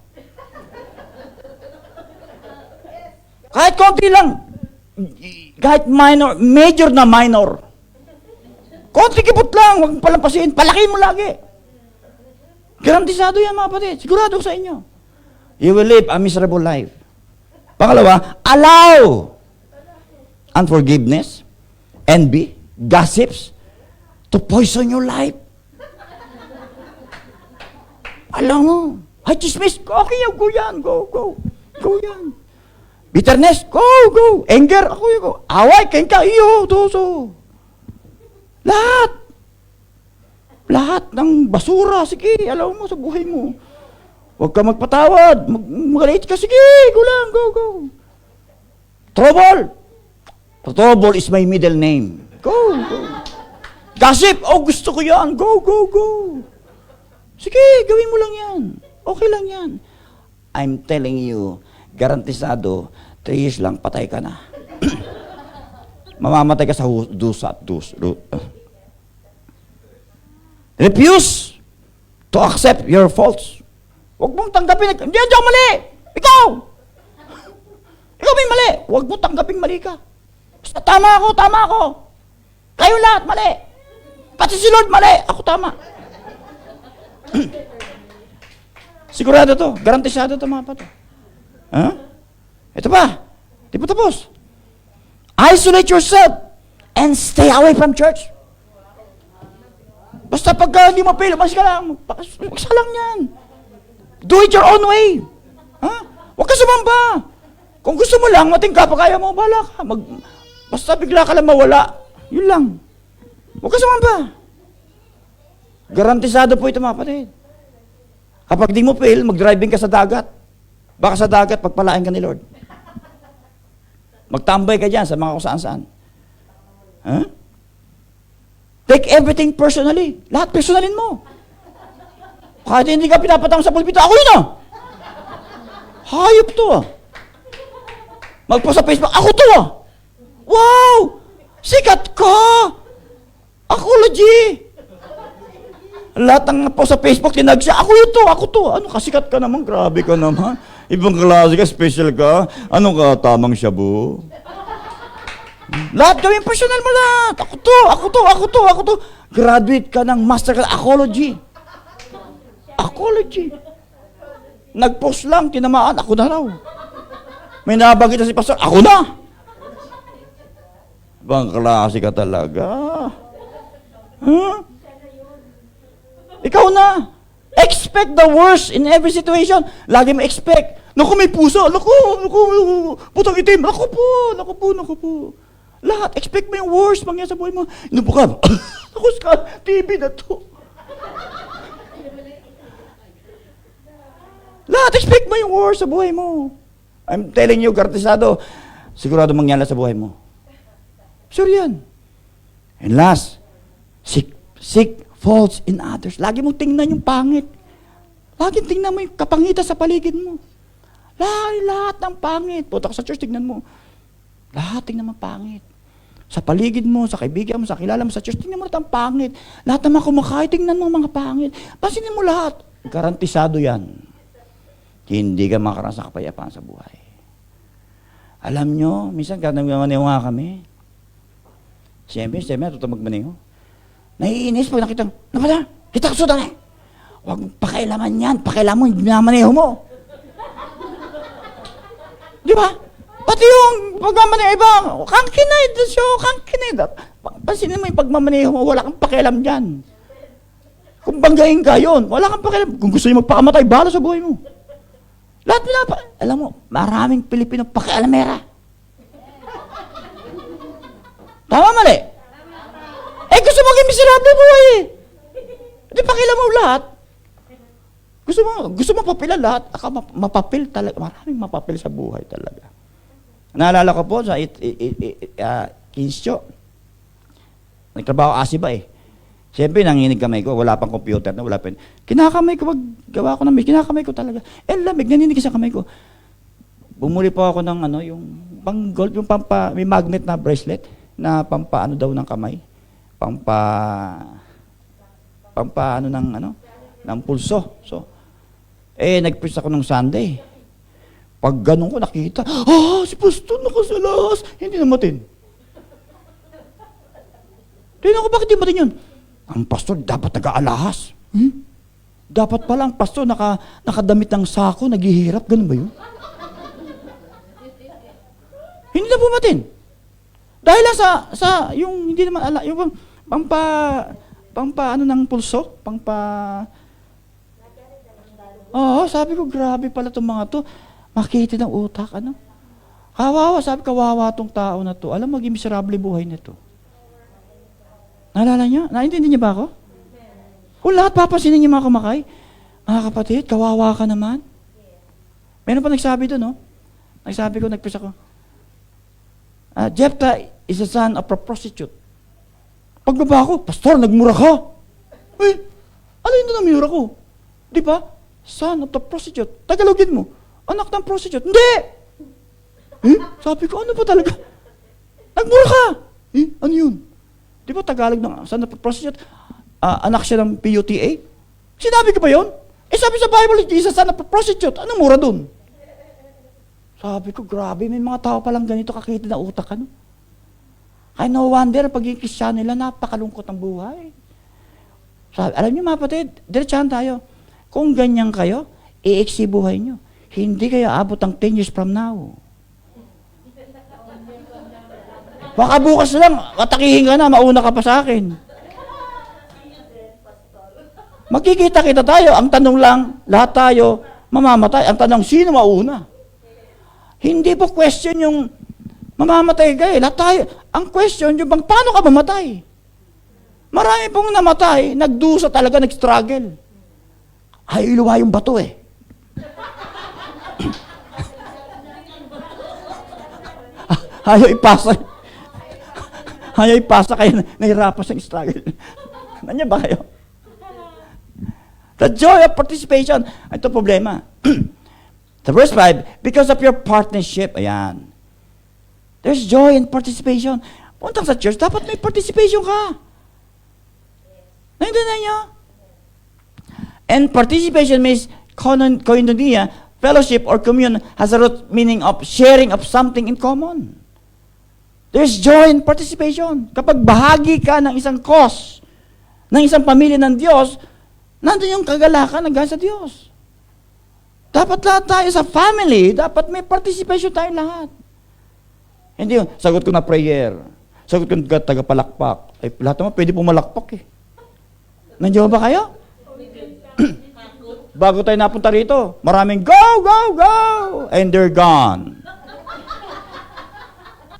Kahit konti lang. Kahit minor, major na minor. Konti kipot lang, huwag palampasin, palakin mo lagi. Garantisado yan mga kapatid, sigurado sa inyo. You will live a miserable life. Pangalawa, allow unforgiveness, envy, gossips to poison your life. Alam mo, ay chismis, okay, go yan, go yan. Bitterness, go. Anger, go. Away, kengka, iyo, toso. Lahat ng basura, sige, alam mo sa buhay mo. Huwag ka magpatawad, magalit ka, sige, go lang, go. Trouble is my middle name. Go. Gossip, gusto ko yan, go. Sige, gawin mo lang yan. Okay lang yan. I'm telling you, garantisado, 3 years lang, patay ka na. Mamamatay ka sa dusa. Refuse to accept your faults. Huwag mong tanggapin, hindi yan mali. Ikaw may mali. Huwag mong tanggapin mali ka. Basta tama ako. Kayo lahat mali. Pati si Lord mali. Ako tama. Sigurado to. Garantisado to mga pato. Ito pa. Di pa tapos. Isolate yourself and stay away from church. Basta pagka hindi mo pay, mas ka lang. Magsa lang yan. Do it your own way. Huwag ka sumamba. Kung gusto mo lang, matingka pa kaya mo, bahala ka. Basta bigla ka lang mawala. Yun lang. Huwag ka sumamba. Garantisado po ito mga kapatid. Kapag di mo fail, mag-driving ka sa dagat. Baka sa dagat, pagpalain ka ni Lord. Magtambay ka dyan sa mga kung saan-saan. Take everything personally. Lahat personalin mo. Kahit hindi ka pinapatama sa pulpito, ako yun Hayop to Magpost sa Facebook, ako to Wow! Sikat ka! Akology! Lahat ng post sa Facebook, tinag siya, ako to. Ano, kasikat ka naman, grabe ka naman. Ibang klase ka, special ka. Ano ka, tamang shabu? Lahat gawin personal mo lahat. Ako to. Graduate ka ng master ka, Akology. Nag-post lang, tinamaan, ako na raw. May nabagit na si pastor, ako na. Ibang klase ka talaga. Ikaw na. Expect the worst in every situation. Lagi mo expect. Naku, may puso. Naku, putang itim. Naku po. Lahat, expect mo yung worst mangyayari sa buhay mo. Inupo ka. Naku, TV na to. Lahat, expect mo yung worst sa buhay mo. I'm telling you, garantisado, sigurado mangyayari sa buhay mo. Sure yan. And last, seek faults in others. Lagi mong tingnan yung pangit. Lagi tingnan mo yung kapangitan sa paligid mo. Lahat ng pangit. Punta ka sa church, tingnan mo. Lahat tingnan mo pangit. Sa paligid mo, sa kaibigan mo, sa kilala mo, sa church, tingnan mo lahat ang pangit. Lahat ng mga kumakain, tingnan mo mga pangit. Pansinin mo lahat. Garantisado yan. Hindi ka makaroon sa kapayapaan sa buhay. Alam nyo, minsan nagmamaneho nga kami. Siyempre, natuto magmaneho. Naiinis pag nakita, napala, kita ka sudan Huwag pakailaman yan. Pakailaman mo, hindi namaneho mo. Di ba? Pati yung pagmamaneho iba, kang kinaid siya, kang kinaid. Pansinin mo yung pagmamaneho mo, wala kang pakialam dyan. Kung banggain ka yun, wala kang pakialam. Kung gusto nyo magpakamatay, bahala sa buhay mo. Lahat alam mo, maraming Pilipino pakialamera. Tama mali? Gusto mo maging miserable buhay Hindi pakialam mo lahat. Gusto mo papilan lahat, mapapil talaga. Maraming mapapil sa buhay talaga. Naalala ko po sa Kinsyo. Nagtrabaho kasi ba eh. Siyempre, nanginig kamay ko, wala pang computer na, wala pa. Kinakamay ko, gawa ko kinakamay ko talaga. Lamig, naninig sa kamay ko. Bumuli po ako ng yung pang gold, yung may magnet na bracelet, na pampa daw ng kamay. Ng pulso. So, nag-preach ako nung Sunday. Pag ganun ko nakita, si Pastor nakasalas, hindi namatin. Tingnan ko, bakit di matin yun? Ang pastor dapat nag-aalahas. Dapat pala ang pastor nakadamit ng sako, naghihirap, ganun ba yun? Hindi na pumatin. Dahil lang sa yung hindi naman yung ng pulso, sabi ko, grabe pala itong mga to. Makita ng utak, Kawawa, sabi, kawawa tong tao na to. Alam, maging miserable buhay nito. Naalala niyo? Naintindi niyo ba ako? Kung lahat papansinin niyo mga kumakay, mga kapatid, kawawa ka naman. Meron pa nagsabi doon, no? Nagpisa ko. Jephthah is a son of a prostitute. Pagbaba ko, Pastor, nagmura ka. Ano yun na minura ko? Di ba? Son of the prostitute. Tagalogin mo. Anak ng prostitute. Hindi! Sabi ko, ano ba talaga? Nagmura ka! Ano yun? Di ba Tagalog ng son of a prostitute? Anak siya ng PUTA? Sinabi ko ba yun? Sabi sa Bible, Jesus, son of a prostitute. Anong mura dun? Sabi ko, grabe, may mga tao palang ganito kakita na utak, Kaya no wonder, pagiging Kristyano nila, napakalungkot ang buhay. Sabi, alam niyo mga kapatid, diretsahan tayo. Kung ganyan kayo, i-eksi buhay niyo. Hindi kayo abot ang 10 years from now. Baka bukas lang, katakihin ka na, mauna ka pa sa akin. Magkikita-kita tayo. Ang tanong lang, lahat tayo mamamatay. Ang tanong, sino mauna? Hindi po question yung mamamatay ka eh. Lahat tayo. Ang question yung bang, paano ka mamatay? Marami pong namatay, nagdusa talaga, nag-struggle. Ay, iluwa yung bato eh. Ayaw ipasa kayo, nahirapan sa struggle. Nandiyan ba kayo? The joy of participation. Ito problema. The verse 5, because of your partnership, ayan. There's joy in participation. Puntang sa church, dapat may participation ka. Naintindihan niyo? And participation means koinonia, fellowship or communion has a root meaning of sharing of something in common. There's joy in participation. Kapag bahagi ka ng isang cause, ng isang pamilya ng Diyos, nandun yung kagalakan na galing sa Diyos. Dapat lahat tayo sa family, dapat may participation tayo lahat. Hindi yung, sagot ko na prayer, sagot ko na tagapalakpak. Ay, lahat naman pwede pumalakpak eh. Nandiyan ba kayo? Bago tayo napunta rito, maraming go, go, go, and they're gone.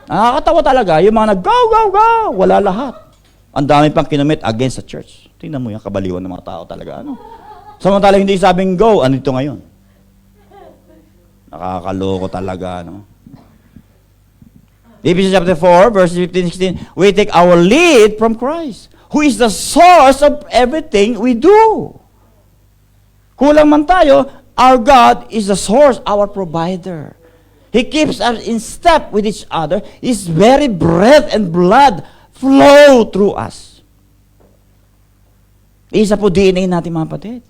Nakakatawa talaga, yung mga nag-go, go, go, wala lahat. Ang dami pang kinumit against the church. Tingnan mo yung kabaliwan ng mga tao talaga. Samantala hindi sabing go, ano ito ngayon? Nakakaloko talaga. Ephesians chapter 4, verse 15-16, we take our lead from Christ, who is the source of everything we do. Kulang man tayo, our God is the source, our provider. He keeps us in step with each other. His very breath and blood flow through us. Isa po DNA natin mga kapatid.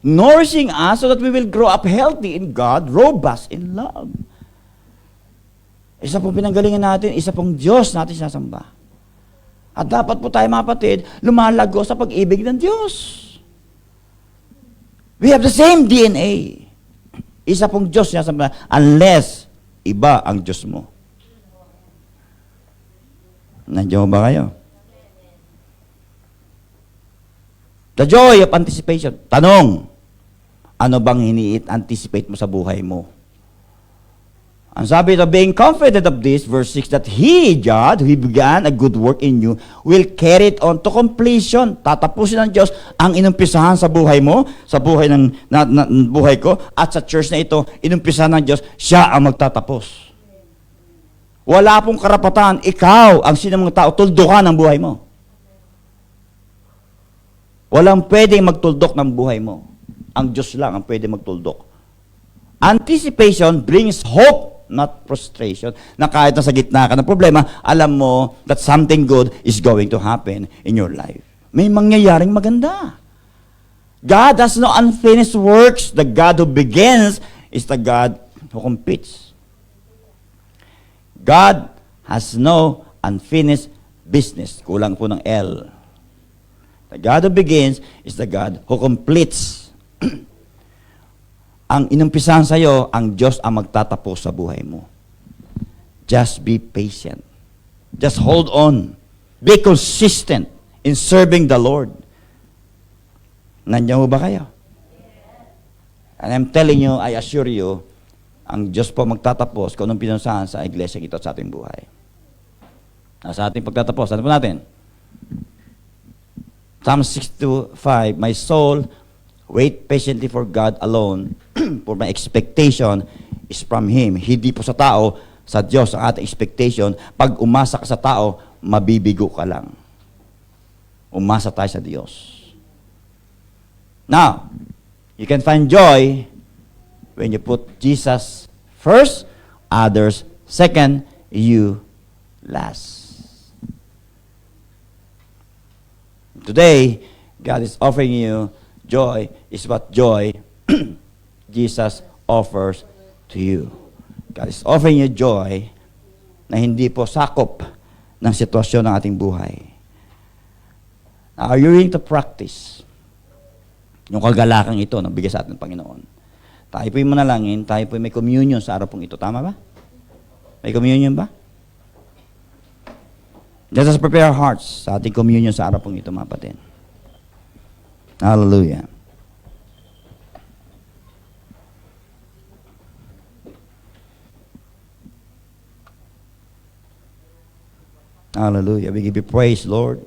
Nourishing us so that we will grow up healthy in God, robust in love. Isa po pinanggalingan natin, isa pong Diyos natin sinasamba. At dapat po tayo mga kapatid, lumalago sa pag-ibig ng Diyos. We have the same DNA. Isa pong Diyos sinasamba, unless iba ang Diyos mo. Nandiyan ba kayo? The joy of anticipation. Tanong, ano bang anticipate mo sa buhay mo? Ang sabi ito, being confident of this, verse 6, that He, God, who began a good work in you, will carry it on to completion. Tatapusin ng Diyos ang inumpisahan sa buhay mo, sa buhay ng buhay ko, at sa church na ito, inumpisahan ng Diyos, siya ang magtatapos. Wala pong karapatan, ikaw, ang sinong tao, tuldukan ang buhay mo. Walang pwedeng magtuldok ng buhay mo. Ang Diyos lang ang pwede magtuldok. Anticipation brings hope, not frustration. Na kahit nasa gitna ka ng problema, alam mo that something good is going to happen in your life. May mangyayaring maganda. God has no unfinished works. The God who begins is the God who completes. God has no unfinished business. Kulang po ng L. The God who begins is the God who completes. Ang inumpisahan sa iyo, ang Diyos ang magtatapos sa buhay mo. Just be patient. Just hold on. Be consistent in serving the Lord. Nandiyan mo ba kayo? And I'm telling you, I assure you, ang Diyos po magtatapos kung anong pinusahan sa iglesia ito sa ating buhay. Sa ating pagtatapos, ano po natin? Psalm 62:5, my soul, wait patiently for God alone, for my expectation is from Him. Hindi po sa tao, sa Diyos ang ating expectation. Pag umasa ka sa tao, mabibigo ka lang. Umasa tayo sa Diyos. Now, you can find joy when you put Jesus first, others second, you last. Today, God is offering you joy is what joy Jesus offers to you. God is offering you joy na hindi po sakop ng sitwasyon ng ating buhay. Now, are you willing to practice yung kagalakang ito na bigay sa atin ng Panginoon? Tayo po'y manalangin, tayo po'y may communion sa araw pong ito. Tama ba? May communion ba? Let us prepare our hearts sa ating communion sa araw pong ito, mga kapatid. Hallelujah. Hallelujah. We give you praise, Lord.